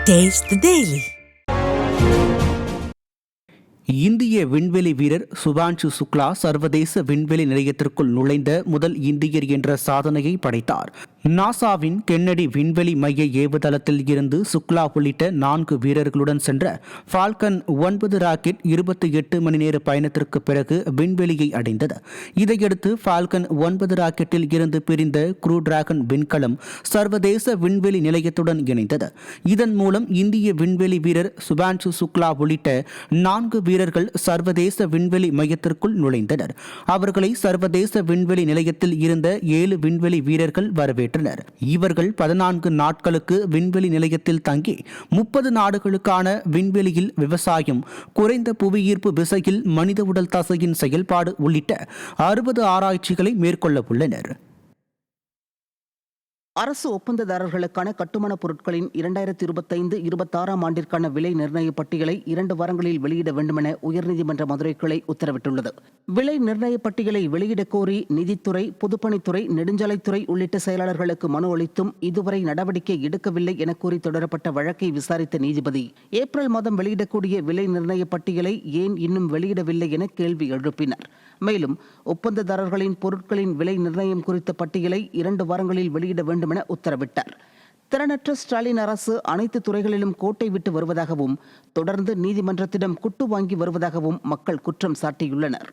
Taste the Daily. இந்திய விண்வெளி வீரர் சுபான்ஷு சுக்லா சர்வதேச விண்வெளி நிலையத்திற்குள் நுழைந்த முதல் இந்தியர் என்ற சாதனையை படைத்தார். நாசாவின் கென்னடி விண்வெளி மைய ஏவுதளத்தில் இருந்து சுக்லா உள்ளிட்ட 4 வீரர்களுடன் சென்ற ஃபால்கன் 9 ராக்கெட் 28 மணி நேர பயணத்திற்கு பிறகு விண்வெளியை அடைந்தது. இதையடுத்து ஃபால்கன் 9 ராக்கெட்டில் இருந்து பிரிந்த க்ரூ டிராகன் விண்கலம் சர்வதேச விண்வெளி நிலையத்துடன் இணைந்தது. இதன் மூலம் இந்திய விண்வெளி வீரர் சுபான்ஷு சுக்லா உள்ளிட்ட 4 வீரர்கள் சர்வதேச விண்வெளி மையத்திற்குள் நுழைந்தனர். அவர்களை சர்வதேச விண்வெளி நிலையத்தில் இருந்த 7 விண்வெளி வீரர்கள் வரவேற்றனர். இவர்கள் 14 நாட்களுக்கு விண்வெளி நிலையத்தில் தங்கி 30 நாடுகளுக்கான விண்வெளியில் விவசாயம், குறைந்த புவியீர்ப்பு விசையில் மனித உடல் தசையின் செயல்பாடு உள்ளிட்ட 60 ஆராய்ச்சிகளை மேற்கொள்ள உள்ளனர். அரசு ஒப்பந்ததாரர்களுக்கான கட்டுமான பொருட்களின் 2025-26 ஆண்டிற்கான விலை நிர்ணய பட்டியலை 2 வாரங்களில் வெளியிட வேண்டுமென உயர்நீதிமன்ற மதுரை கிளை உத்தரவிட்டுள்ளது. விலை நிர்ணய பட்டியலை வெளியிடக் கோரி நிதித்துறை, பொதுப்பணித்துறை, நெடுஞ்சாலைத்துறை உள்ளிட்ட செயலாளர்களுக்கு மனு அளித்தும் இதுவரை நடவடிக்கை எடுக்கவில்லை என கூறி தொடரப்பட்ட வழக்கை விசாரித்த நீதிபதி ஏப்ரல் மாதம் வெளியிடக்கூடிய விலை நிர்ணய பட்டியலை ஏன் இன்னும் வெளியிடவில்லை என கேள்வி எழுப்பினார். மேலும் ஒப்பந்ததாரர்களின் பொருட்களின் விலை நிர்ணயம் குறித்த பட்டியலை 2 வாரங்களில் வெளியிட வேண்டும் என உத்தரவிட்டார். திறனற்ற ஸ்டாலின் அரசு அனைத்து துறைகளிலும் கோட்டை விட்டு வருவதாகவும் தொடர்ந்து நீதிமன்றத்திடம் குட்டு வாங்கி வருவதாகவும் மக்கள் குற்றம் சாட்டியுள்ளனர்.